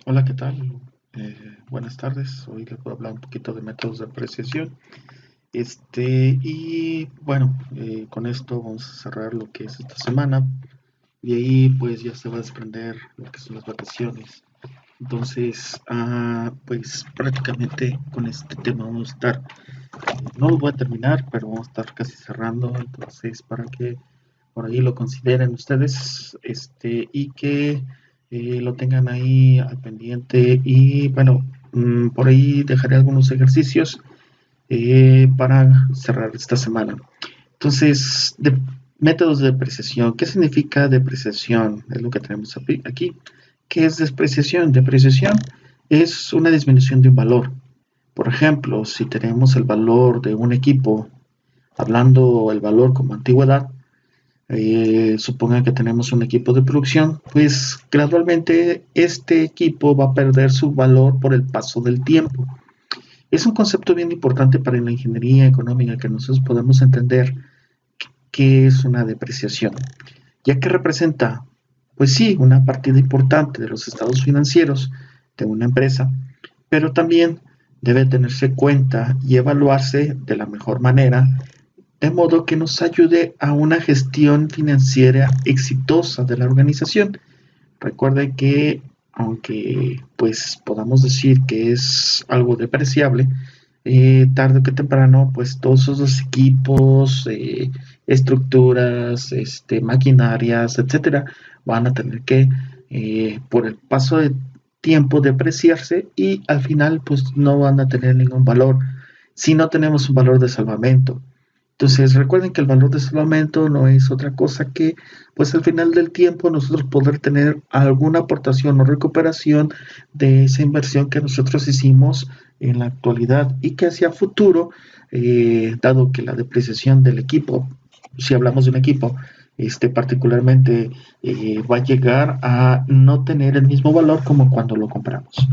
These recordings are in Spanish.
Hola, ¿qué tal? Buenas tardes. Hoy les voy a hablar un poquito de métodos de apreciación. Y bueno, con esto vamos a cerrar lo que es esta semana. Y ahí pues ya se va a desprender lo que son las vacaciones. Entonces, pues prácticamente con este tema vamos a estar, no lo voy a terminar, pero vamos a estar casi cerrando. Entonces, para que por ahí lo consideren ustedes, y que lo tengan ahí al pendiente. Y bueno, por ahí dejaré algunos ejercicios para cerrar esta semana. Entonces, métodos de depreciación. ¿Qué significa depreciación? Es lo que tenemos aquí. ¿Qué es depreciación? Depreciación es una disminución de un valor. Por ejemplo, si tenemos el valor de un equipo, hablando el valor como antigüedad, supongan que tenemos un equipo de producción, pues gradualmente este equipo va a perder su valor por el paso del tiempo. Es un concepto bien importante para la ingeniería económica que nosotros podamos entender qué es una depreciación, ya que representa, pues sí, una partida importante de los estados financieros de una empresa, pero también debe tenerse en cuenta y evaluarse de la mejor manera, de modo que nos ayude a una gestión financiera exitosa de la organización. Recuerde que aunque pues podamos decir que es algo depreciable, tarde o que temprano pues todos esos equipos, estructuras, maquinarias, etcétera, van a tener que por el paso de tiempo depreciarse y al final pues no van a tener ningún valor si no tenemos un valor de salvamento. Entonces recuerden que el valor de salvamento no es otra cosa que, pues al final del tiempo nosotros poder tener alguna aportación o recuperación de esa inversión que nosotros hicimos en la actualidad y que hacia futuro, dado que la depreciación del equipo, si hablamos de un equipo, particularmente va a llegar a no tener el mismo valor como cuando lo compramos.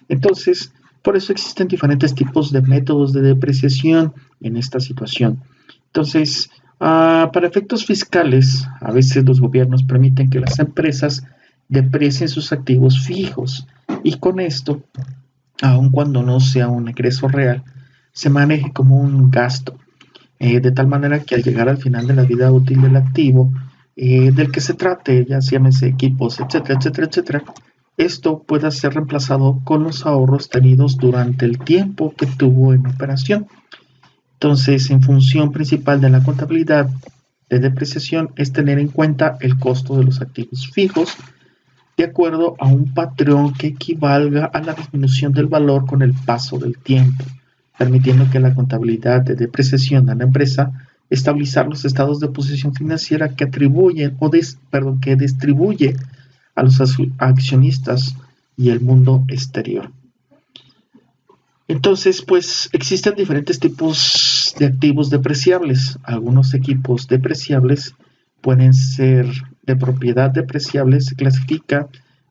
Entonces, por eso existen diferentes tipos de métodos de depreciación en esta situación. Entonces, para efectos fiscales, a veces los gobiernos permiten que las empresas deprecien sus activos fijos y con esto, aun cuando no sea un egreso real, se maneje como un gasto, de tal manera que al llegar al final de la vida útil del activo, del que se trate, ya llámese equipos, etcétera, etcétera, etcétera, esto pueda ser reemplazado con los ahorros tenidos durante el tiempo que tuvo en operación. Entonces, en función principal de la contabilidad de depreciación es tener en cuenta el costo de los activos fijos de acuerdo a un patrón que equivalga a la disminución del valor con el paso del tiempo, permitiendo que la contabilidad de depreciación a la empresa estabilizar los estados de posición financiera que atribuyen que distribuye a los accionistas y el mundo exterior. Entonces, pues existen diferentes tipos de activos depreciables. Algunos equipos depreciables pueden ser de propiedad depreciable. Se clasifica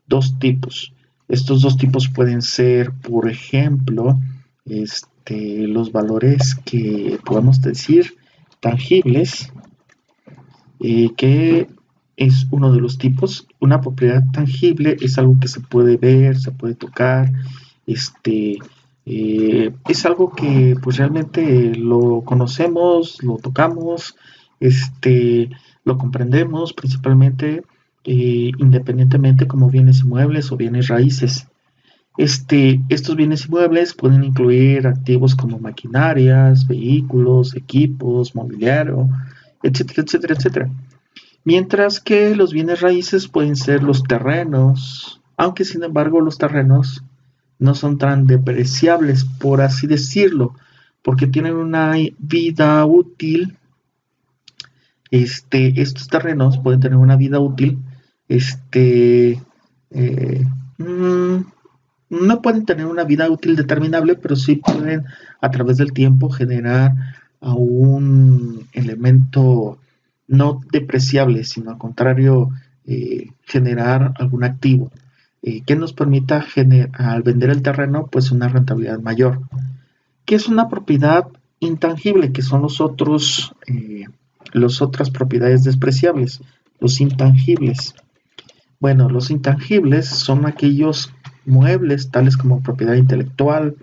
dos tipos. Estos dos tipos pueden ser, por ejemplo, los valores que podemos decir tangibles, que es uno de los tipos. Una propiedad tangible es algo que se puede ver, se puede tocar, este, es algo que pues realmente lo conocemos, lo tocamos, este, lo comprendemos principalmente, independientemente como bienes inmuebles o bienes raíces. Estos bienes inmuebles pueden incluir activos como maquinarias, vehículos, equipos, mobiliario, etcétera, etcétera, etcétera. Mientras que los bienes raíces pueden ser los terrenos, aunque sin embargo los terrenos no son tan depreciables, por así decirlo, porque tienen una vida útil. Estos terrenos pueden tener una vida útil, este, eh, mm, no pueden tener una vida útil determinable, pero sí pueden a través del tiempo generar a un elemento no depreciable, sino al contrario, generar algún activo que nos permita al vender el terreno pues una rentabilidad mayor. ¿Qué es una propiedad intangible? Que son las otras propiedades despreciables, los intangibles. Bueno, los intangibles son aquellos muebles, tales como propiedad intelectual,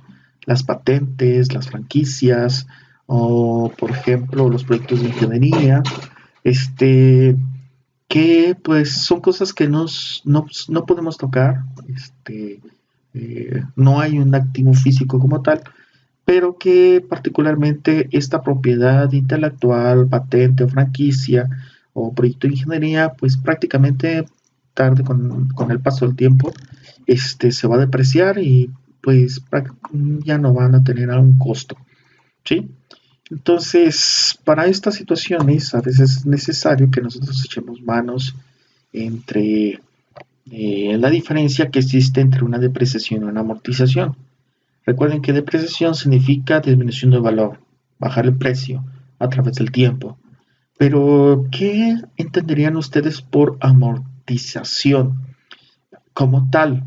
las patentes, las franquicias, o por ejemplo los proyectos de ingeniería, este, que pues son cosas que no podemos tocar, no hay un activo físico como tal, pero que particularmente esta propiedad intelectual, patente o franquicia o proyecto de ingeniería, pues prácticamente tarde con el paso del tiempo, se va a depreciar y pues ya no van a tener algún costo, ¿sí? Entonces, para estas situaciones a veces es necesario que nosotros echemos manos entre la diferencia que existe entre una depreciación y una amortización. Recuerden que depreciación significa disminución de valor, bajar el precio a través del tiempo. Pero, ¿qué entenderían ustedes por amortización como tal?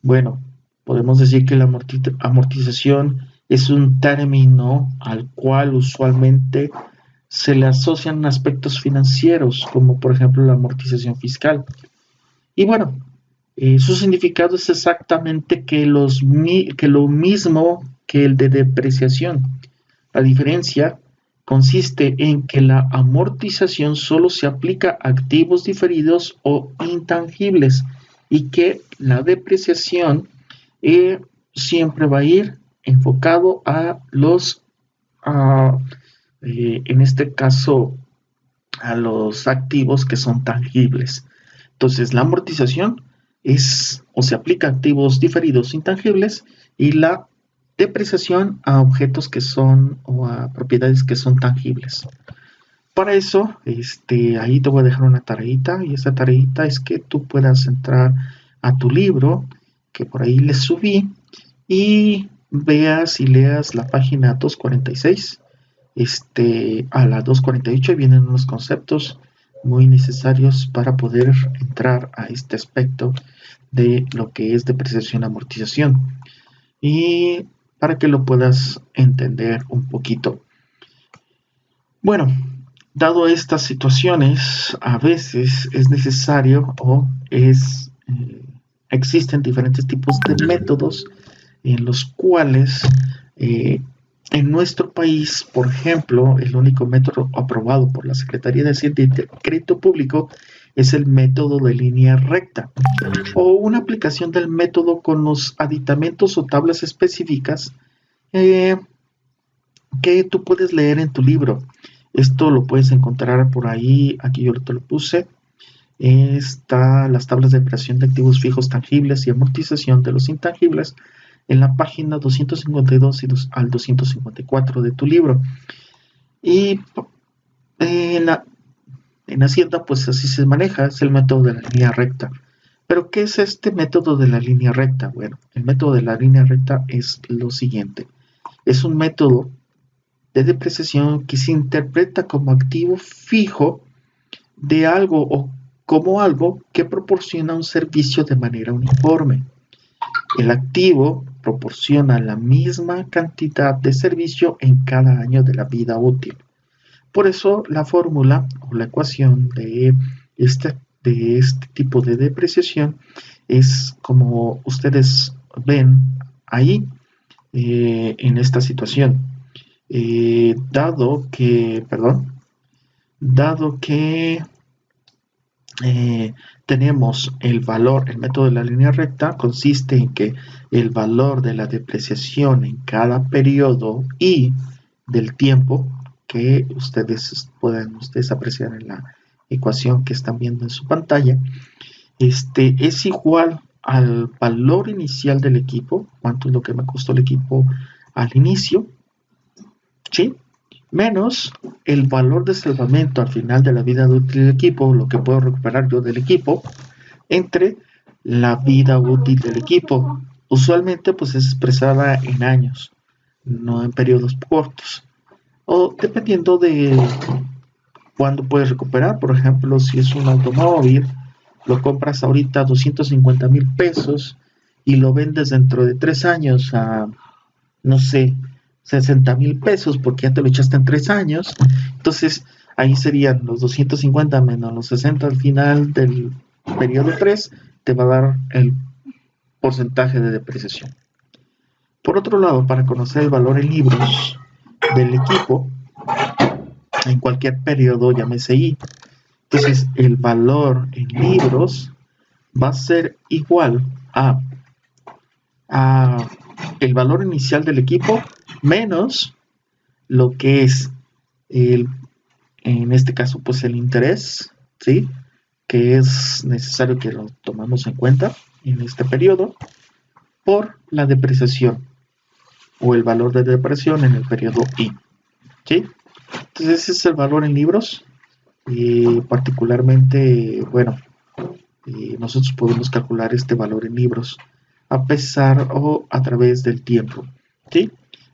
Bueno, podemos decir que la amortización es un término al cual usualmente se le asocian aspectos financieros, como por ejemplo la amortización fiscal. Y bueno, su significado es exactamente que lo mismo que el de depreciación. La diferencia consiste en que la amortización solo se aplica a activos diferidos o intangibles y que la depreciación siempre va a ir enfocado a a, en este caso, a los activos que son tangibles. Entonces, la amortización es o se aplica a activos diferidos intangibles y la depreciación a objetos que son o a propiedades que son tangibles. Para eso, ahí te voy a dejar una tareita y esa tareita es que tú puedas entrar a tu libro que por ahí les subí y veas y leas la página 246 a la 248 vienen unos conceptos muy necesarios para poder entrar a este aspecto de lo que es depreciación amortización y para que lo puedas entender un poquito. Bueno, dado estas situaciones, a veces es necesario existen diferentes tipos de métodos en los cuales en nuestro país, por ejemplo, el único método aprobado por la Secretaría de Hacienda y de Crédito Público es el método de línea recta o una aplicación del método con los aditamentos o tablas específicas eh, que tú puedes leer en tu libro. Esto lo puedes encontrar por ahí, aquí yo te lo puse. Está las tablas de operación de activos fijos tangibles y amortización de los intangibles en la página 252 al 254 de tu libro. Y en, la, en Hacienda, pues así se maneja, es el método de la línea recta. Pero, ¿qué es este método de la línea recta? Bueno, el método de la línea recta es lo siguiente. Es un método de depreciación que se interpreta como activo fijo de algo o como algo que proporciona un servicio de manera uniforme. El activo proporciona la misma cantidad de servicio en cada año de la vida útil. Por eso la fórmula o la ecuación de este tipo de depreciación es como ustedes ven ahí en esta situación. Dado que tenemos el valor, el método de la línea recta consiste en que el valor de la depreciación en cada periodo y del tiempo que pueden apreciar en la ecuación que están viendo en su pantalla, es igual al valor inicial del equipo, cuánto es lo que me costó el equipo al inicio, ¿sí? Menos el valor de salvamento al final de la vida útil del equipo, lo que puedo recuperar yo del equipo, entre la vida útil del equipo. Usualmente pues es expresada en años, no en periodos cortos. O dependiendo de cuándo puedes recuperar, por ejemplo, si es un automóvil, lo compras ahorita a 250,000 pesos y lo vendes dentro de 3 años a, no sé, 60,000 pesos porque ya te lo echaste en 3 años. Entonces, ahí serían los 250 menos los 60 al final del periodo 3, te va a dar porcentaje de depreciación. Por otro lado, para conocer el valor en libros del equipo, en cualquier periodo, llámese I, entonces el valor en libros va a ser igual a el valor inicial del equipo menos lo que es en este caso pues el interés, ¿sí? Que es necesario que lo tomamos en cuenta en este periodo por la depreciación o el valor de depreciación en el periodo I, ¿sí? Entonces ese es el valor en libros y particularmente, bueno, nosotros podemos calcular este valor en libros a pesar o a través del tiempo, ¿sí?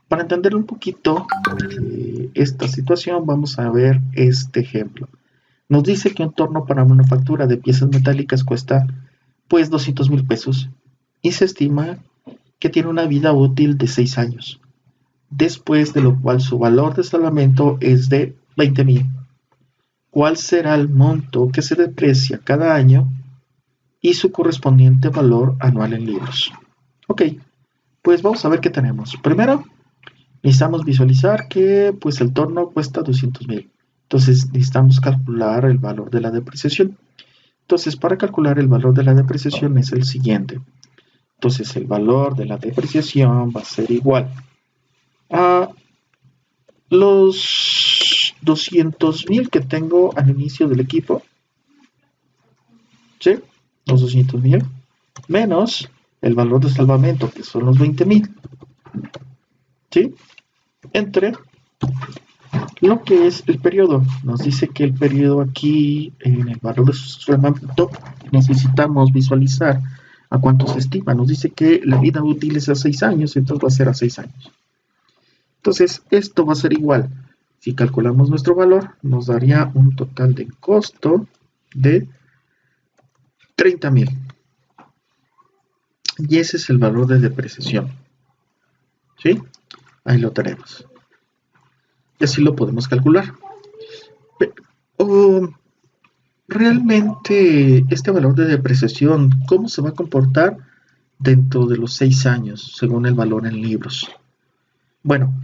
Para entender un poquito esta situación, vamos a ver este ejemplo. Nos dice que un torno para manufactura de piezas metálicas cuesta pues 200,000 pesos y se estima que tiene una vida útil de 6 años, después de lo cual su valor de salvamento es de 20,000. ¿Cuál será el monto que se deprecia cada año y su correspondiente valor anual en libros? Ok, pues vamos a ver qué tenemos. Primero, necesitamos visualizar que pues el torno cuesta 200,000. Entonces necesitamos calcular el valor de la depreciación. Entonces para calcular el valor de la depreciación es el siguiente. Entonces el valor de la depreciación va a ser igual a los 200,000 que tengo al inicio del equipo. ¿Sí? Los 200,000 menos el valor de salvamento, que son los 20,000. ¿Sí? Entre lo que es el periodo. Nos dice que el periodo aquí, en el valor de salvamento, necesitamos visualizar a cuánto se estima. Nos dice que la vida útil es a 6 años, entonces va a ser a 6 años. Entonces, esto va a ser igual. Si calculamos nuestro valor, nos daría un total de costo de 30,000. Y ese es el valor de depreciación. ¿Sí? Ahí lo tenemos. Y así lo podemos calcular. Pero, realmente, este valor de depreciación, ¿cómo se va a comportar dentro de los 6 años, según el valor en libros? Bueno,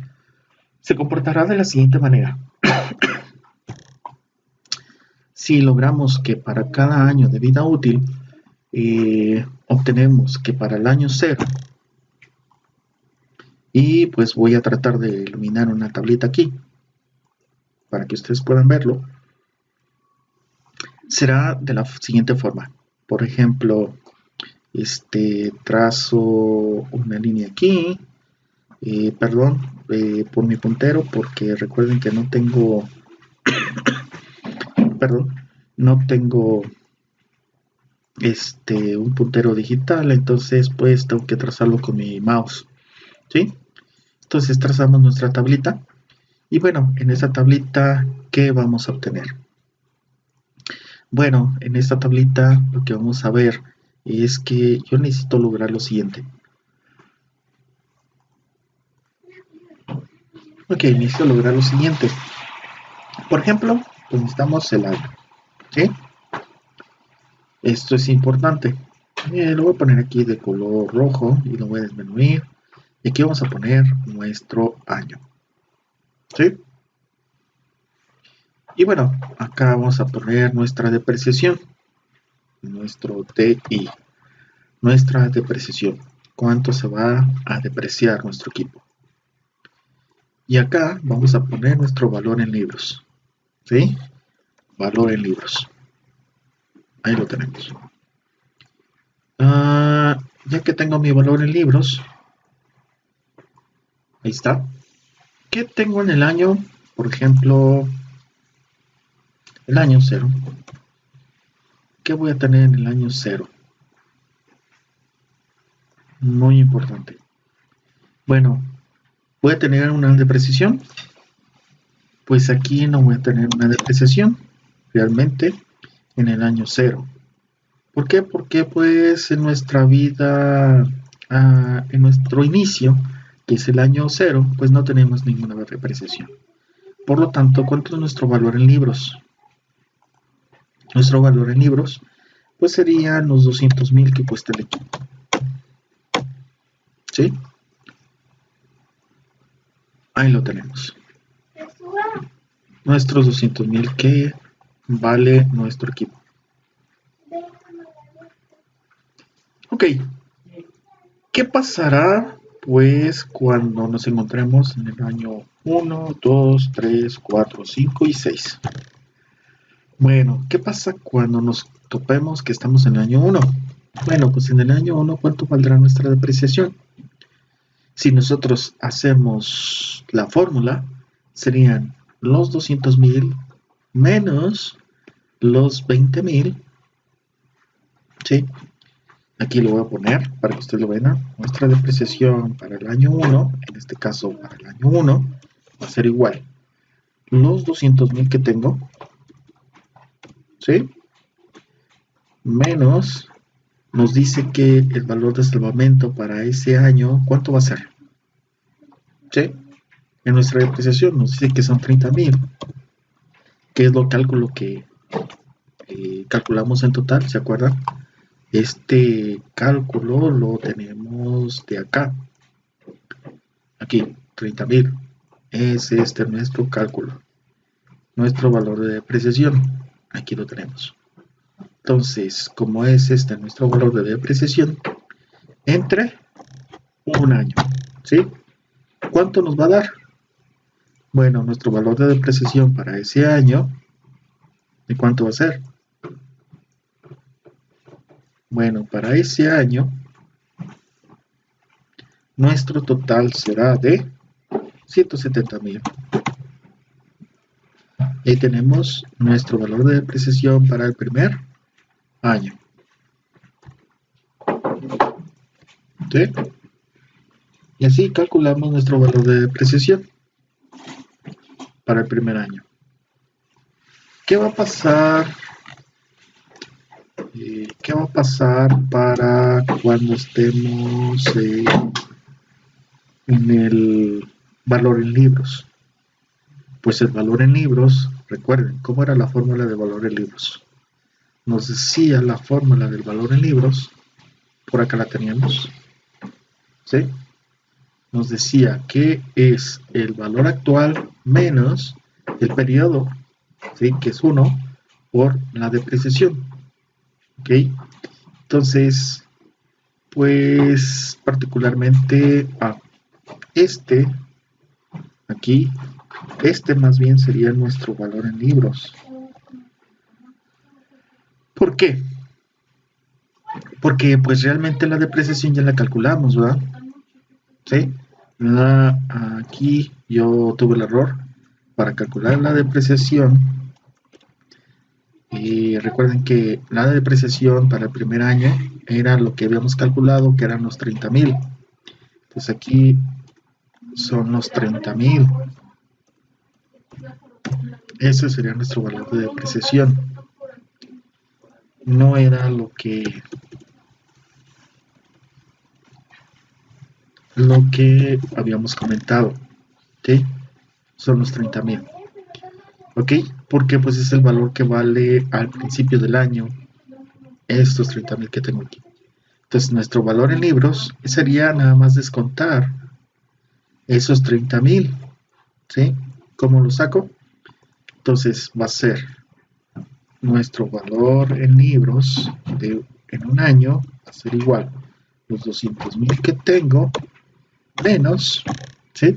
se comportará de la siguiente manera. Si logramos que para cada año de vida útil obtenemos que para el año 0, y pues voy a tratar de iluminar una tablita aquí para que ustedes puedan verlo, será de la siguiente forma. Por ejemplo, trazo una línea aquí, perdón por mi puntero, porque recuerden que no tengo un puntero digital, entonces pues tengo que trazarlo con mi mouse, ¿sí? Entonces trazamos nuestra tablita y bueno, en esa tablita, ¿qué vamos a obtener? Bueno, en esta tablita lo que vamos a ver es que yo necesito lograr lo siguiente. Ok, necesito lograr lo siguiente. Por ejemplo, pues necesitamos el año, ¿sí? Esto es importante. Lo voy a poner aquí de color rojo y lo voy a disminuir. Y aquí vamos a poner nuestro año, ¿sí? Y bueno, acá vamos a poner nuestra depreciación, nuestro DI, nuestra depreciación. ¿Cuánto se va a depreciar nuestro equipo? Y acá vamos a poner nuestro valor en libros, ¿sí? Valor en libros. Ahí lo tenemos. Ya que tengo mi valor en libros, ahí está. ¿Qué tengo en el año? Por ejemplo, el año 0. ¿Qué voy a tener en el año 0? Muy importante. Bueno, ¿voy a tener una depreciación? Pues aquí no voy a tener una depreciación realmente en el año 0. ¿Por qué? Porque pues en nuestra vida, en nuestro inicio, que es el año 0, pues no tenemos ninguna depreciación. Por lo tanto, ¿cuánto es nuestro valor en libros? Nuestro valor en libros pues serían los 200,000 que cuesta el equipo. ¿Sí? Ahí lo tenemos. Nuestros 200.000 que vale nuestro equipo. Ok. ¿Qué pasará pues cuando nos encontremos en el año 1, 2, 3, 4, 5 y 6? Bueno, ¿qué pasa cuando nos topemos que estamos en el año 1? Bueno, pues en el año 1, ¿cuánto valdrá nuestra depreciación? Si nosotros hacemos la fórmula, serían los 200.000 menos los 20.000, ¿sí? Aquí lo voy a poner para que ustedes lo vean. Nuestra depreciación para el año 1, en este caso para el año 1, va a ser igual. Los 200.000 que tengo, ¿sí? Menos, nos dice que el valor de salvamento para ese año, ¿cuánto va a ser? ¿Sí? En nuestra depreciación nos dice que son 30.000, que es lo cálculo que calculamos en total, ¿se acuerdan? Este cálculo lo tenemos de acá, aquí, 30.000. Es este nuestro cálculo, nuestro valor de depreciación. Aquí lo tenemos. Entonces, como es este nuestro valor de depreciación, entre un año, ¿sí? ¿Cuánto nos va a dar? Bueno, nuestro valor de depreciación para ese año, ¿de cuánto va a ser? Bueno, para ese año, nuestro total será de 170.000. Y tenemos nuestro valor de depreciación para el primer año. ¿Sí? Y así calculamos nuestro valor de depreciación para el primer año. ¿Qué va a pasar? ¿Qué va a pasar para cuando estemos en el valor en libros? Pues el valor en libros, recuerden, ¿cómo era la fórmula de valor en libros? Nos decía la fórmula del valor en libros, por acá la teníamos, ¿sí? Nos decía que es el valor actual menos el periodo, ¿sí? Que es 1, por la depreciación, ¿ok? Entonces, pues particularmente este, aquí, este más bien sería nuestro valor en libros. ¿Por qué? Porque pues realmente la depreciación ya la calculamos, ¿verdad? ¿Sí? Aquí yo tuve el error para calcular la depreciación. Y recuerden que la depreciación para el primer año era lo que habíamos calculado, que eran los 30.000. Pues aquí son los 30.000. Ese sería nuestro valor de depreciación. No era lo que habíamos comentado, ¿sí? Son los 30.000, ¿ok? Porque pues es el valor que vale al principio del año estos 30.000 que tengo aquí. Entonces nuestro valor en libros sería nada más descontar esos 30.000, ¿sí? ¿Cómo lo saco? Entonces va a ser nuestro valor en libros en un año, va a ser igual los 200.000 que tengo menos, ¿sí?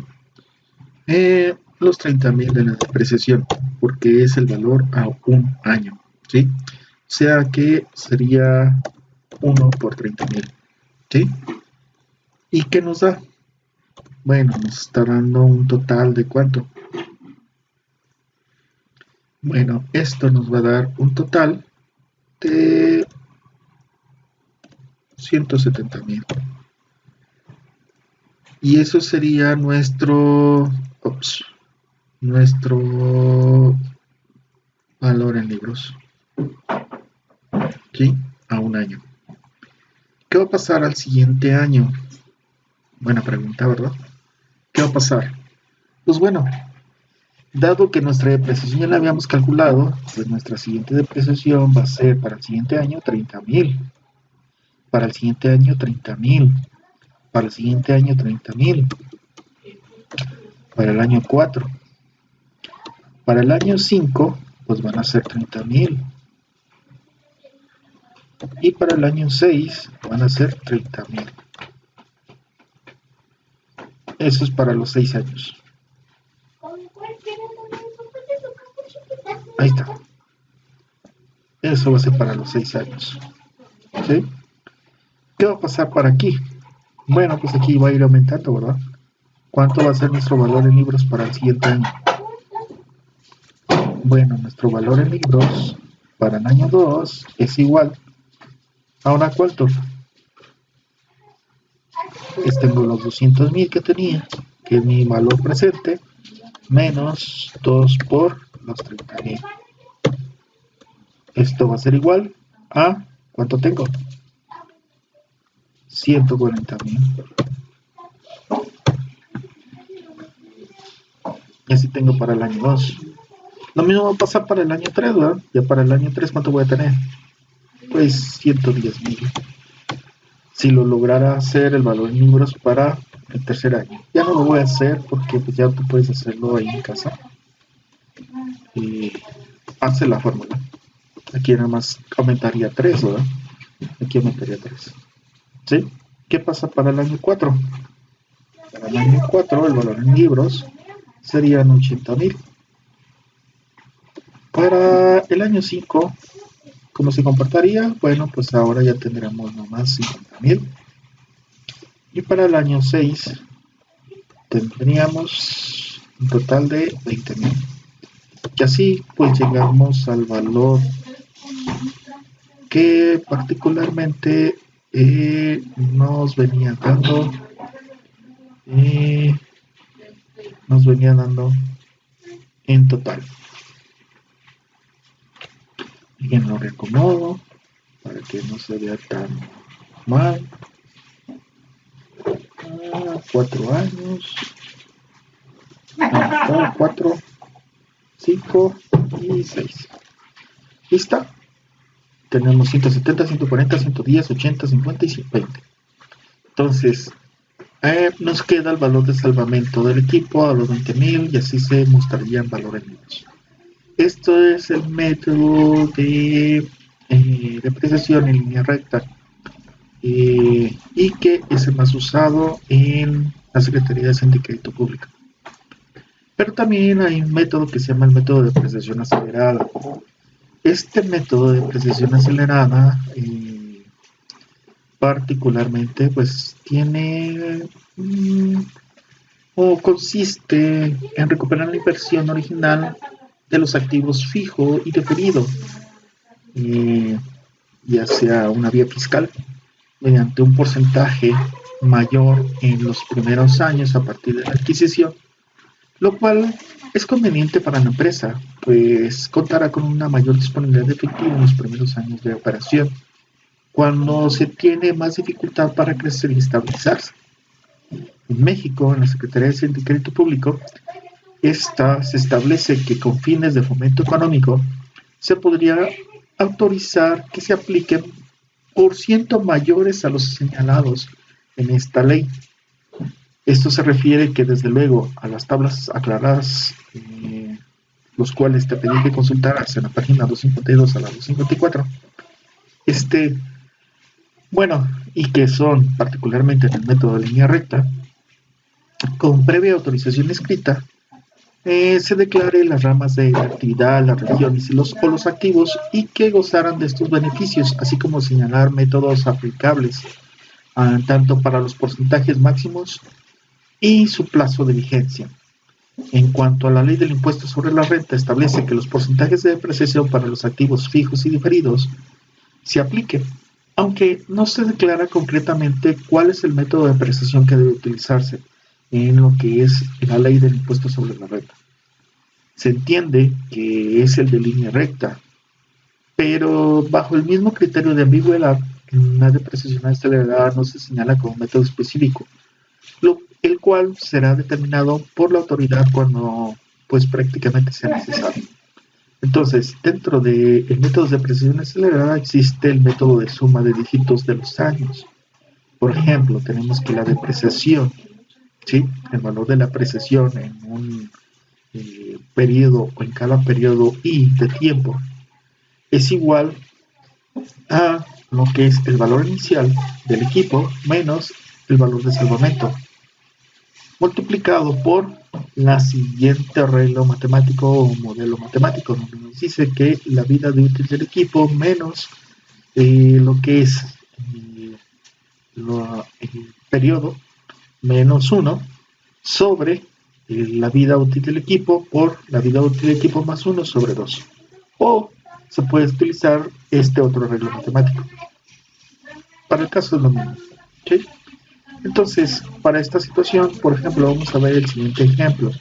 Los 30.000 de la depreciación, porque es el valor a un año, ¿sí? O sea que sería 1 por 30.000, ¿sí? ¿Y qué nos da? Bueno, nos está dando un total de ¿cuánto? Bueno, esto nos va a dar un total de 170.000. Y eso sería nuestro valor en libros, ¿sí? A un año. ¿Qué va a pasar al siguiente año? Buena pregunta, ¿verdad? ¿Qué va a pasar? Pues bueno, dado que nuestra depreciación ya la habíamos calculado, pues nuestra siguiente depreciación va a ser para el siguiente año 30.000. Para el siguiente año 30.000. Para el siguiente año 30.000. Para el año 4. Para el año 5, pues van a ser 30.000. Y para el año 6 van a ser 30.000. Eso es para los 6 años. Ahí está. Eso va a ser para los 6 años. ¿Sí? ¿Qué va a pasar para aquí? Bueno, pues aquí va a ir aumentando, ¿verdad? ¿Cuánto va a ser nuestro valor en libros para el siguiente año? Bueno, nuestro valor en libros para el año 2 es igual a una cuánto. Pues tengo los 200.000 que tenía, que es mi valor presente, menos 2 por los 30.000. Esto va a ser igual a, ¿cuánto tengo? 140.000. Y así tengo para el año 2. Lo mismo va a pasar para el año 3, ¿verdad? Ya para el año 3, ¿cuánto voy a tener? Pues 110.000. Si lo lograra hacer el valor en libros para el tercer año. Ya no lo voy a hacer porque pues ya tú puedes hacerlo ahí en casa. Y hace la fórmula. Aquí nada más aumentaría 3, ¿verdad? Aquí aumentaría 3. ¿Sí? ¿Qué pasa para el año 4? Para el año 4 el valor en libros serían 80.000. Para el año 5, ¿cómo se comportaría? Bueno, pues ahora ya tendremos nomás 50.000. Y para el año 6 tendríamos un total de 20.000. Y así pues llegamos al valor que particularmente nos venía dando en total. Bien, lo reacomodo para que no se vea tan mal. 4 años. 4, 5 y 6. ¿Lista? Tenemos 170, 140, 110, 80, 50 y 20. Entonces, nos queda el valor de salvamento del equipo a los 20.000 y así se mostrarían valores míos. Esto es el método de depreciación en línea recta y que es el más usado en la Secretaría de Hacienda y Crédito Público. Pero también hay un método que se llama el método de depreciación acelerada. Este método de depreciación acelerada particularmente pues tiene o consiste en recuperar la inversión original de los activos fijo y deferido, ya sea una vía fiscal, mediante un porcentaje mayor en los primeros años a partir de la adquisición, lo cual es conveniente para la empresa, pues contará con una mayor disponibilidad de efectivo en los primeros años de operación, cuando se tiene más dificultad para crecer y estabilizarse. En México, en la Secretaría de Hacienda y Crédito Público, se establece que con fines de fomento económico se podría autorizar que se apliquen por ciento mayores a los señalados en esta ley. Esto se refiere que desde luego a las tablas aclaradas, los cuales te pedí que consultaras en la página 252 a la 254, bueno, y que son particularmente en el método de línea recta, con previa autorización escrita, se declare las ramas de actividad, las regiones y los polos activos y que gozaran de estos beneficios, así como señalar métodos aplicables, tanto para los porcentajes máximos y su plazo de vigencia. En cuanto a la ley del impuesto sobre la renta, establece que los porcentajes de depreciación para los activos fijos y diferidos se apliquen, aunque no se declara concretamente cuál es el método de depreciación que debe utilizarse en lo que es la ley del impuesto sobre la renta. Se entiende que es el de línea recta, pero bajo el mismo criterio de ambigüedad, en una depreciación acelerada no se señala como método específico, el cual será determinado por la autoridad cuando pues prácticamente sea necesario. Entonces, dentro del método de depreciación acelerada existe el método de suma de dígitos de los años. Por ejemplo, tenemos que la depreciación, ¿sí? El valor de la apreciación en un periodo o en cada periodo y de tiempo es igual a lo que es el valor inicial del equipo menos el valor de salvamento multiplicado por la siguiente arreglo matemático o modelo matemático, donde nos dice que la vida de útil del equipo menos lo que es el periodo menos 1 sobre la vida útil del equipo por la vida útil del equipo más 1 sobre 2. O se puede utilizar este otro arreglo matemático. Para el caso es lo mismo. ¿Sí? Entonces, para esta situación, por ejemplo, vamos a ver el siguiente ejemplo.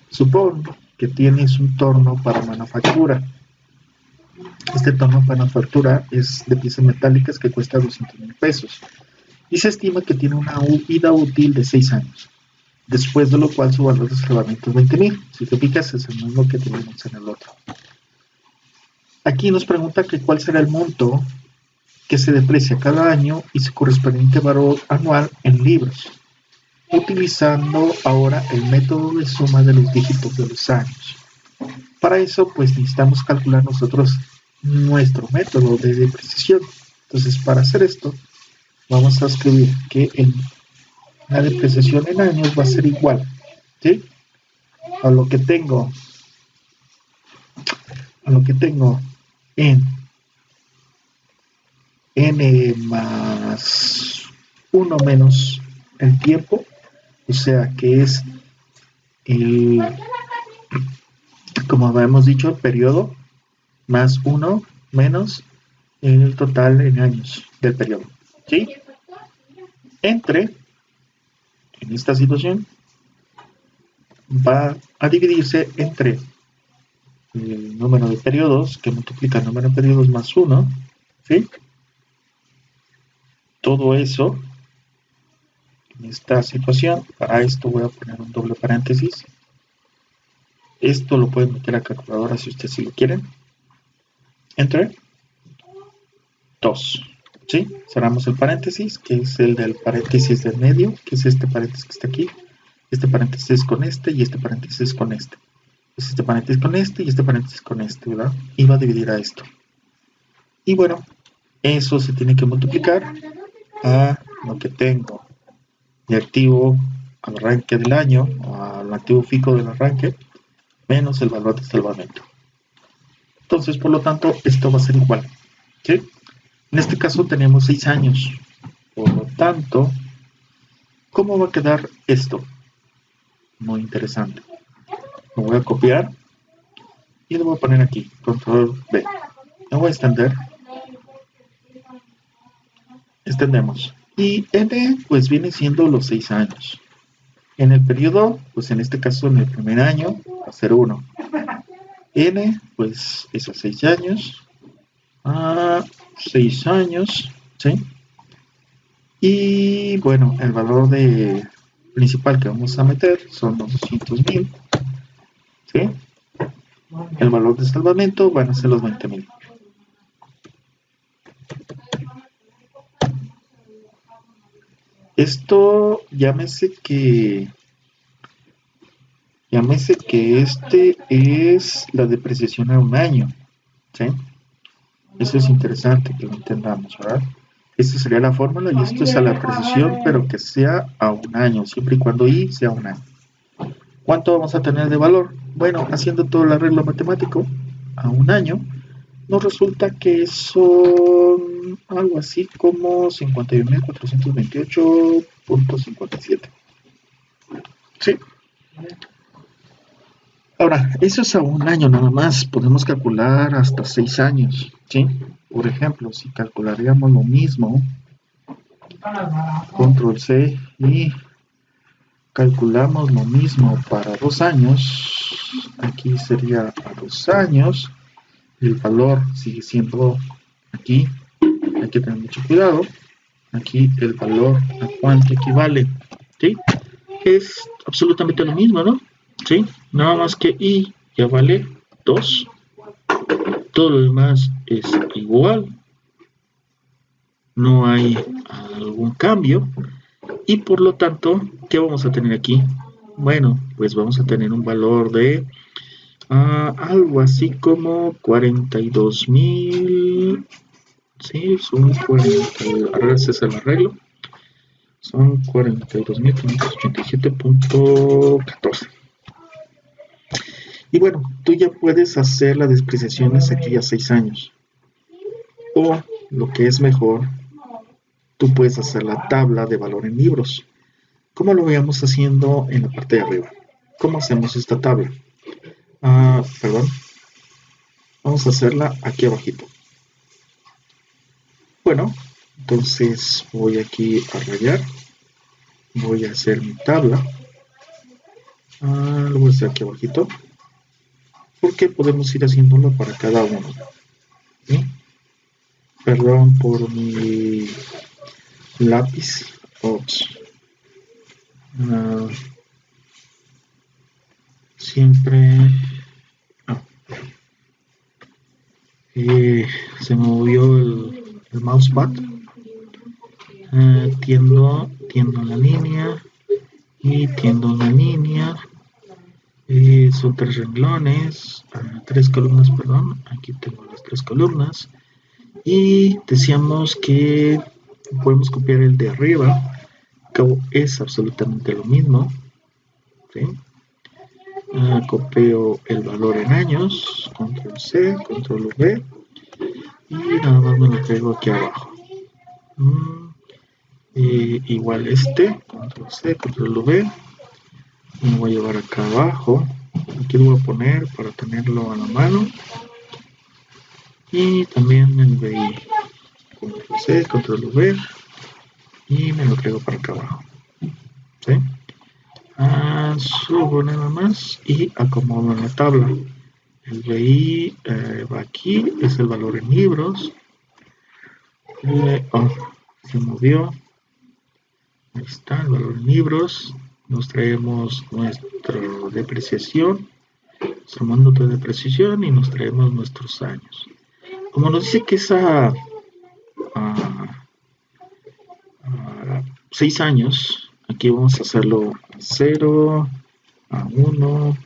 Supón que tienes un torno para manufactura. Este torno para manufactura es de piezas metálicas que cuesta 200,000 pesos. Y se estima que tiene una vida útil de 6 años. Después de lo cual su valor de salvamento es 20,000. Si te fijas, es el mismo que tenemos en el otro. Aquí nos pregunta que cuál será el monto que se deprecia cada año y su correspondiente valor anual en libros, utilizando ahora el método de suma de los dígitos de los años. Para eso, pues necesitamos calcular nosotros nuestro método de depreciación. Entonces, para hacer esto, vamos a escribir que la depreciación en años va a ser igual, ¿sí? a lo que tengo en n más 1 menos el tiempo, o sea que es el, como habíamos dicho, el periodo más 1 menos el total en años del periodo, ¿sí? Entre, en esta situación, va a dividirse entre el número de periodos, que multiplica el número de periodos más 1, ¿sí? Todo eso, en esta situación, para esto voy a poner un doble paréntesis. Esto lo pueden meter a calculadora si ustedes sí lo quieren. Entre 2, ¿sí? Cerramos el paréntesis, que es el del paréntesis del medio, que es este paréntesis que está aquí. Este paréntesis con este y este paréntesis con este. Es este paréntesis con este y este paréntesis con este, ¿verdad? Y va a dividir a esto. Y bueno, eso se tiene que multiplicar a lo que tengo de activo al arranque del año, al activo fijo del arranque, menos el valor de salvamento. Entonces, por lo tanto, esto va a ser igual, ¿sí? En este caso tenemos 6 años. Por lo tanto, ¿cómo va a quedar esto? Muy interesante. Lo voy a copiar y lo voy a poner aquí, control B. Lo voy a extender. Extendemos. Y N, pues viene siendo los 6 años. En el periodo, pues en este caso en el primer año, va a ser 1. N, pues esos 6 años. 6 años, ¿sí? Y bueno, el valor principal que vamos a meter son los 200,000, ¿sí? El valor de salvamento van a ser los 20,000. Esto, llámese que este es la depreciación a un año, ¿sí? Eso es interesante que lo entendamos, ¿verdad? Esta sería la fórmula y esto es a la precisión, pero que sea a un año, siempre y cuando I sea un año. ¿Cuánto vamos a tener de valor? Bueno, haciendo todo el arreglo matemático, a un año, nos resulta que son algo así como 51.428.57. Sí. Ahora, eso es a un año nada más. Podemos calcular hasta 6 años, ¿sí? Por ejemplo, si calcularíamos lo mismo, control C, y calculamos lo mismo para 2 años, aquí sería a 2 años, el valor sigue siendo aquí, hay que tener mucho cuidado, aquí el valor a cuánto equivale, ¿sí? Es absolutamente lo mismo, ¿no? ¿Sí? Nada más que I ya vale 2, todo lo demás es igual. no hay algún cambio y por lo tanto, ¿qué vamos a tener aquí? Bueno, pues vamos a tener un valor de algo así como 42.000. Sí, son 40, ahora ese es el arreglo, son 42.587.14. Y bueno, tú ya puedes hacer las despreciaciones aquí a 6 años. O, lo que es mejor, tú puedes hacer la tabla de valor en libros, como lo veamos haciendo en la parte de arriba. ¿Cómo hacemos esta tabla? Perdón, vamos a hacerla aquí abajito. Bueno, entonces voy aquí a rayar, voy a hacer mi tabla, lo voy a hacer aquí abajito, porque podemos ir haciéndolo para cada uno. ¿Sí? Perdón por mi lápiz. Ops. Siempre se me movió el mousepad. Tiendo la línea y tiendo una línea. Son 3 renglones, 3 columnas, perdón. Aquí tengo las 3 columnas. Y decíamos que podemos copiar el de arriba, que es absolutamente lo mismo. ¿Sí? Copio el valor en años, control C, control V, y nada más me lo pego aquí abajo. Igual control C, control V, me voy a llevar acá abajo, aquí lo voy a poner para tenerlo a la mano, y también el VI, control C, control V, y me lo pego para acá abajo. ¿Sí? Subo nada más y acomodo en la tabla. El BI va aquí, es el valor en libros. Se movió. Ahí está el valor en libros. Nos traemos nuestra depreciación, nuestro monto de depreciación y nos traemos nuestros años. Como nos dice que es a 6 años, aquí vamos a hacerlo a 0, a 1,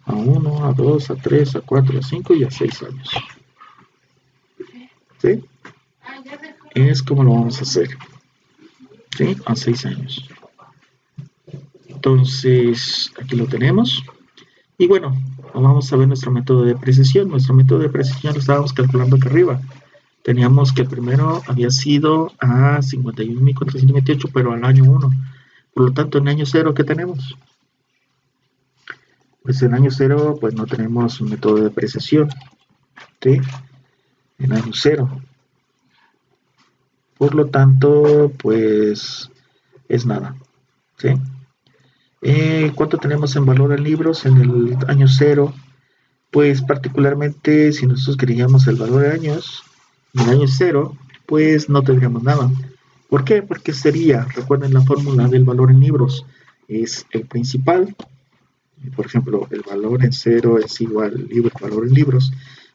a 1, a 2, a 3, a 4, a 5 y a 6 años. ¿Sí? Es como lo vamos a hacer. ¿Sí? A 6 años. Entonces, aquí lo tenemos. Y bueno, vamos a ver nuestro método de depreciación. Nuestro método de depreciación lo estábamos calculando acá arriba. Teníamos que el primero había sido a 51.428, pero al año 1. Por lo tanto, en año 0, ¿qué tenemos? Pues en año 0, pues no tenemos un método de depreciación. ¿Sí? En año 0. Por lo tanto, pues es nada. ¿Sí? ¿Cuánto tenemos en valor en libros en el año 0? Pues particularmente si nosotros queríamos el valor de años en el año 0, pues no tendríamos nada. ¿Por qué? Porque sería, recuerden la fórmula del valor en libros, es el principal. Por ejemplo, el valor en 0 es igual al valor en libros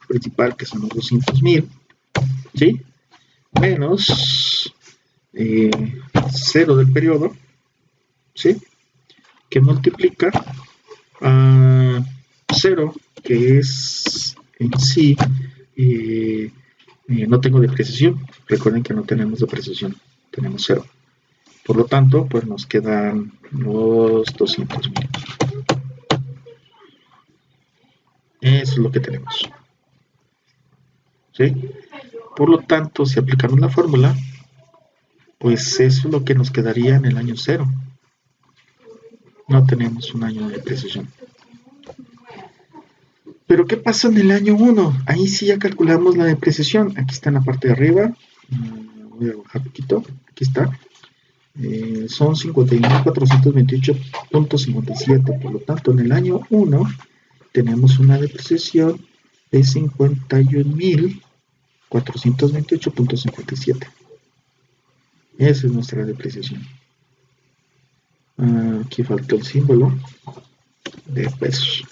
principal, que son los 200.000, ¿sí? Menos 0 del periodo, ¿sí? Que multiplica a 0, que es en sí, no tengo depreciación. Recuerden que no tenemos depreciación, tenemos 0. Por lo tanto, pues nos quedan los 200.000. Eso es lo que tenemos. ¿Sí? Por lo tanto, si aplicamos la fórmula, pues eso es lo que nos quedaría en el año 0. No tenemos un año de depreciación. Pero ¿qué pasa en el año 1? Ahí sí ya calculamos la depreciación. Aquí está en la parte de arriba. Voy a bajar un poquito. Aquí está. Son 51.428.57. Por lo tanto, en el año 1 tenemos una depreciación de 51.428.57. Esa es nuestra depreciación. Aquí falta el símbolo de pesos.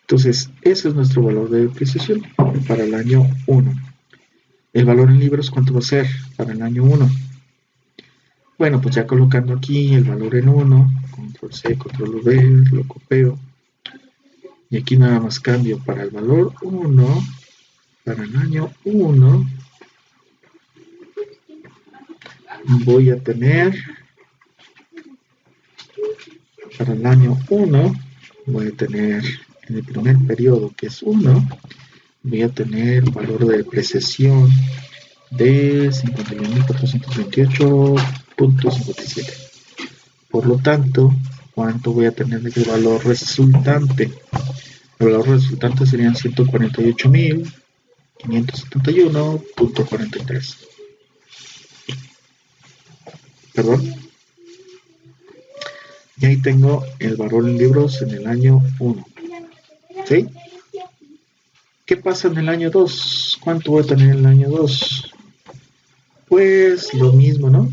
Entonces, ese es nuestro valor de depreciación para el año 1. El valor en libros, ¿cuánto va a ser para el año 1? Bueno, pues ya colocando aquí el valor en 1, control C, control V, lo copio. Y aquí nada más cambio para el valor 1, para el año 1, voy a tener, para el año 1, voy a tener en el primer periodo, que es 1, voy a tener valor de depreciación de 51.428.57. Por lo tanto, ¿cuánto voy a tener de valor resultante? El valor resultante serían 148.571.43. Perdón. Y ahí tengo el valor en libros en el año 1. ¿Sí? ¿Qué pasa en el año 2? ¿Cuánto voy a tener en el año 2? Pues lo mismo, ¿no?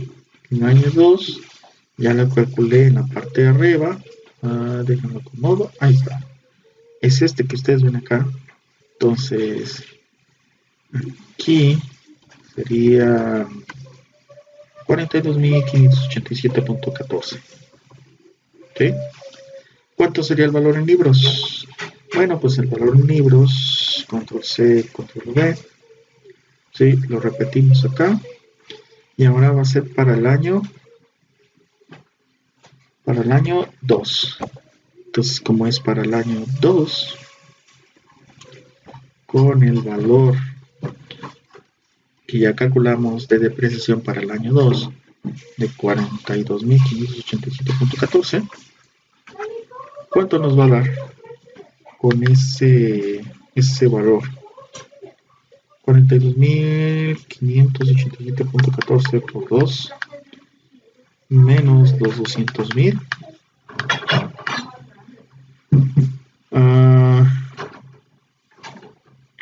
En el año 2 ya lo calculé en la parte de arriba. Déjenlo acomodo. Ahí está. Es este que ustedes ven acá. Entonces, aquí sería 42.587.14. ¿Ok? ¿Cuánto sería el valor en libros? Bueno, pues el valor en libros, control C, control V. Sí, lo repetimos acá. Y ahora va a ser para el año 2. Entonces, como es para el año 2, con el valor que ya calculamos de depreciación para el año 2 de 42.587.14, ¿cuánto nos va a dar con ese valor? 42.587.14 por 2 menos los 200.000.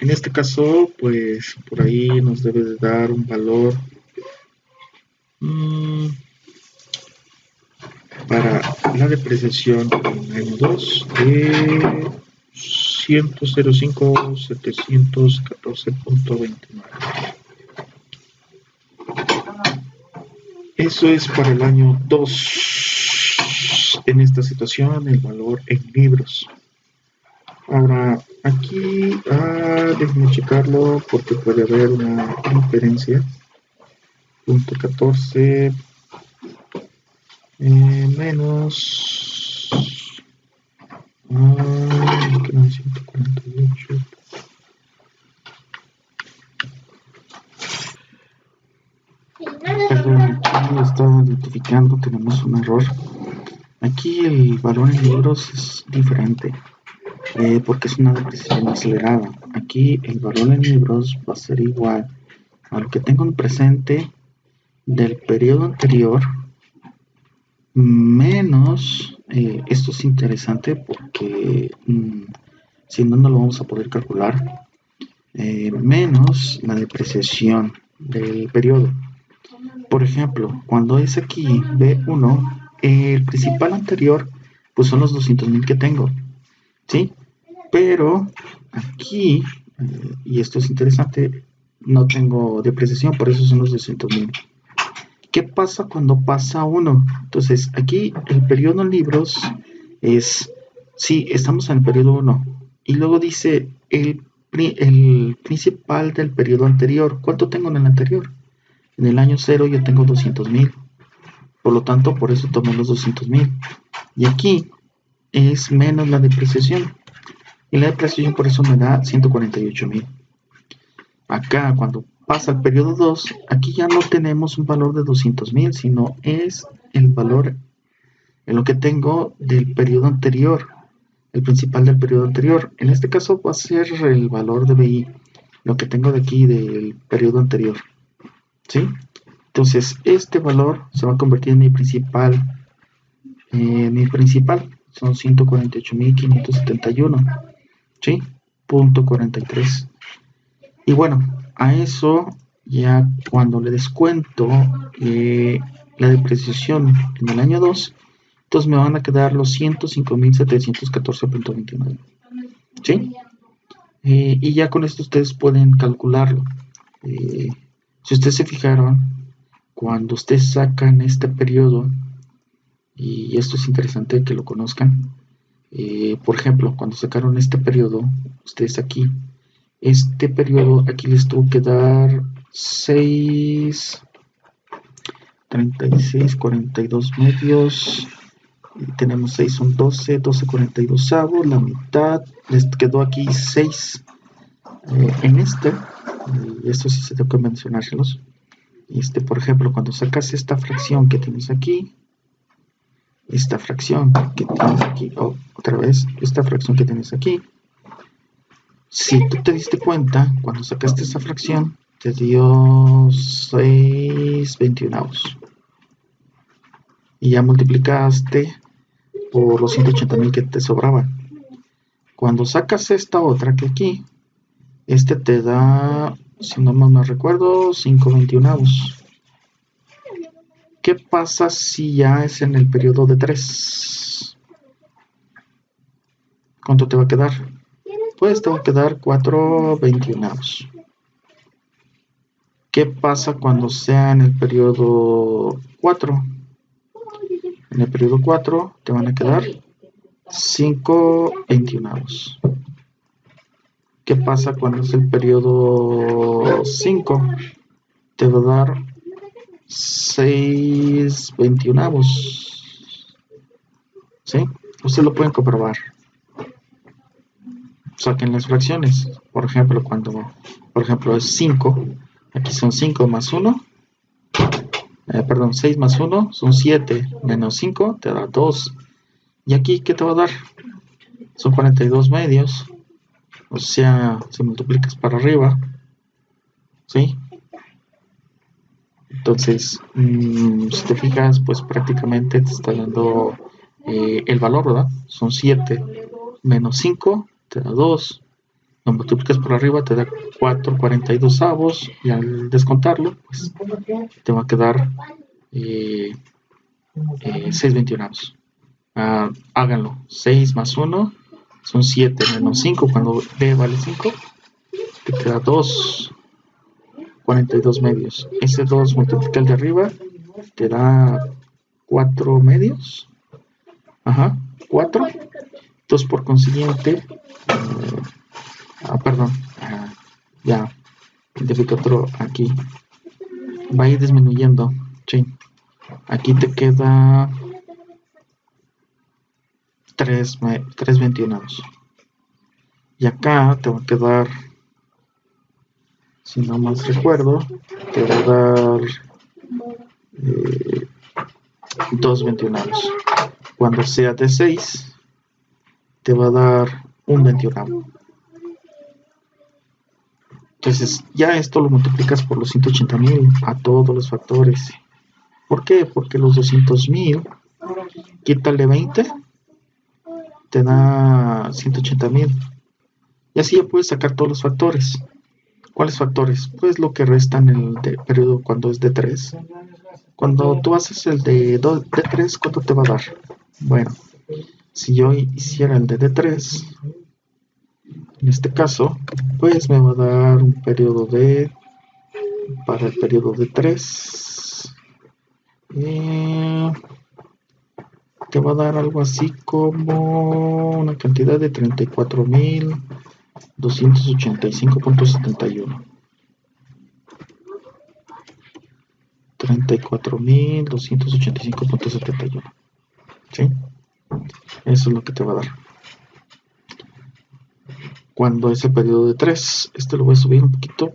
En este caso, pues por ahí nos debe de dar un valor para la depreciación en el año 2 de 105.714.29. Eso es para el año 2. En esta situación, el valor en libros. Ahora, aquí, déjenme checarlo porque puede haber una diferencia. Punto 14 menos 148. Perdón, aquí estaba identificando, tenemos un error. Aquí el valor en libros es diferente, porque es una depreciación acelerada. Aquí el valor en libros va a ser igual a lo que tengo en presente del periodo anterior menos, esto es interesante porque si no, no lo vamos a poder calcular, menos la depreciación del periodo. Por ejemplo, cuando es aquí B1, el principal anterior pues son los 200.000 que tengo, ¿sí? Pero aquí, y esto es interesante, no tengo depreciación, por eso son los 200.000. ¿Qué pasa cuando pasa 1? Entonces, aquí el periodo en libros es, sí, estamos en el periodo 1. Y luego dice el principal del periodo anterior. ¿Cuánto tengo en el anterior? En el año 0 yo tengo 200.000. Por lo tanto, por eso tomé los 200.000. Y aquí es menos la depreciación. Y la depreciación por eso me da 148.000. Acá, cuando pasa al periodo 2, aquí ya no tenemos un valor de 200.000, sino es el valor en lo que tengo del periodo anterior, el principal del periodo anterior. En este caso va a ser el valor de BI, lo que tengo de aquí del periodo anterior, ¿sí? Entonces, este valor se va a convertir en mi principal. Son 148.571, ¿sí? Punto 43. Y bueno, a eso ya cuando le descuento la depreciación en el año 2, entonces me van a quedar los 105.714.29. ¿Sí? Y ya con esto ustedes pueden calcularlo. Si ustedes se fijaron, cuando ustedes sacan este periodo, y esto es interesante que lo conozcan, por ejemplo, cuando sacaron este periodo, ustedes aquí, este periodo aquí les tuvo que dar 6, 36, 42 medios, y tenemos 6, son 12, 12, 42 avos, la mitad, les quedó aquí 6. En esto sí se tengo que mencionárselos. Por ejemplo, cuando sacas esta fracción que tienes aquí, esta fracción que tienes aquí, otra vez, esta fracción que tienes aquí, si tú te diste cuenta, cuando sacaste esa fracción, te dio 6/21. Y ya multiplicaste por los 180,000 que te sobraban. Cuando sacas esta otra que aquí, te da, si no mal me recuerdo, 5/21. ¿Qué pasa si ya es en el periodo de 3? ¿Cuánto te va a quedar? Pues te va a quedar 4/21. ¿Qué pasa cuando sea en el periodo 4? En el periodo 4 te van a quedar 5/21. ¿Qué pasa cuando es el periodo 5? Te va a dar 6/21. ¿Sí? Ustedes lo pueden comprobar. Saquen las fracciones. Por ejemplo, cuando es 5, aquí son 5 más 1. Perdón, 6 más 1 son 7, menos 5 te da 2. ¿Y aquí qué te va a dar? Son 42 medios. O sea, si multiplicas para arriba, ¿sí? Entonces, si te fijas, pues prácticamente te está dando el valor, ¿verdad? Son 7 menos 5 te da 2. Lo multiplicas por arriba, te da 4/42 avos. Y al descontarlo, pues te va a quedar 6/21. Háganlo. 6 más 1 son 7 menos 5. Cuando b vale 5, te queda 2/42 medios. Ese 2 multiplica el de arriba, te da 4 medios. Ajá, 4. Entonces, por consiguiente, perdón, ya identifico otro aquí. Va a ir disminuyendo. Sí. Aquí te queda 3/21. Y acá te va a quedar, si no más recuerdo, te va a dar 2/21. Cuando sea de 6, te va a dar 1/21. Entonces, ya esto lo multiplicas por los 180,000 a todos los factores. ¿Por qué? Porque los 200,000, quítale 20, te da 180,000. Y así ya puedes sacar todos los factores. ¿Cuáles factores? Pues lo que resta en el periodo cuando es de 3. Cuando tú haces el de 3, ¿cuánto te va a dar? Bueno, si yo hiciera el de 3, en este caso, pues me va a dar un periodo para el periodo de 3, te va a dar algo así como una cantidad de 34,285,71. 34,285,71. ¿Sí? Eso es lo que te va a dar. Cuando es el periodo de 3, lo voy a subir un poquito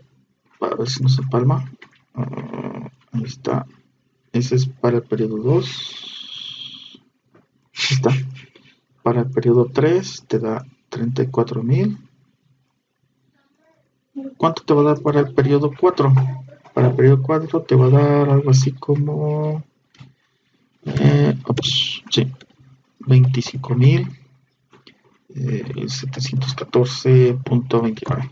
para ver si no se empalma. Ahí está. Ese es para el periodo 2. Ahí está. Para el periodo 3 te da 34,000. ¿Cuánto te va a dar para el periodo 4? Para el periodo 4 te va a dar algo así como 25,714,29.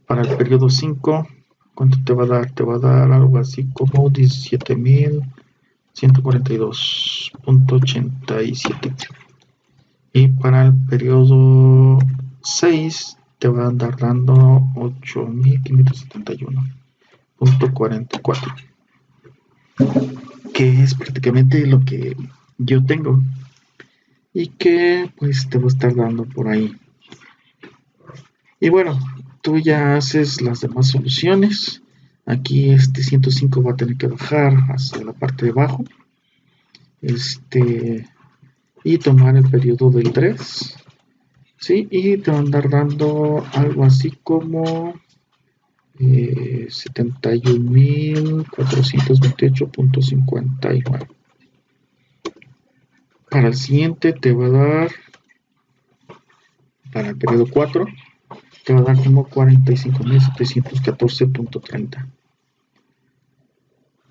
Para el periodo 5, ¿cuánto te va a dar? Te va a dar algo así como 17,142,87. Y para el periodo 6 te va a andar dando 8571.44, que es prácticamente lo que yo tengo y que pues te va a estar dando por ahí. Y bueno, tú ya haces las demás soluciones. Aquí este 105 va a tener que bajar hacia la parte de abajo, y tomar el periodo del 3, ¿sí? Y te va a andar dando algo así como 71.428.59. Para el siguiente te va a dar, para el periodo 4, te va a dar como 45.714.30.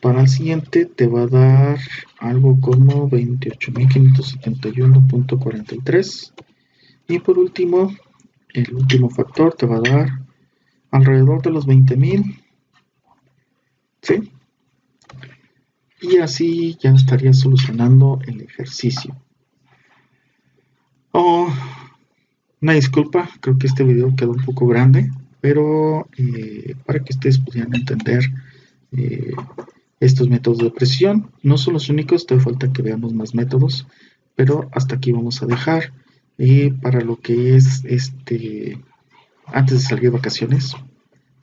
Para el siguiente te va a dar algo como 28.571.43. Y por último, el último factor te va a dar alrededor de los 20.000, ¿sí? Y así ya estarías solucionando el ejercicio. Oh, una disculpa, creo que este video quedó un poco grande, pero para que ustedes pudieran entender estos métodos de precisión, no son los únicos, te falta que veamos más métodos, pero hasta aquí vamos a dejar. Para lo que es antes de salir de vacaciones,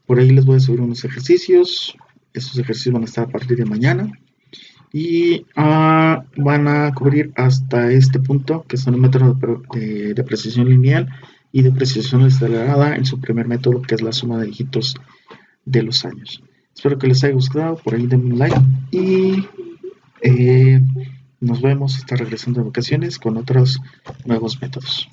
por ahí les voy a subir unos ejercicios. Estos ejercicios van a estar a partir de mañana y van a cubrir hasta este punto, que son el método de precisión lineal y de precisión acelerada en su primer método, que es la suma de dígitos de los años. Espero que les haya gustado, por ahí denme un like y nos vemos hasta regresando de vacaciones con otros nuevos métodos.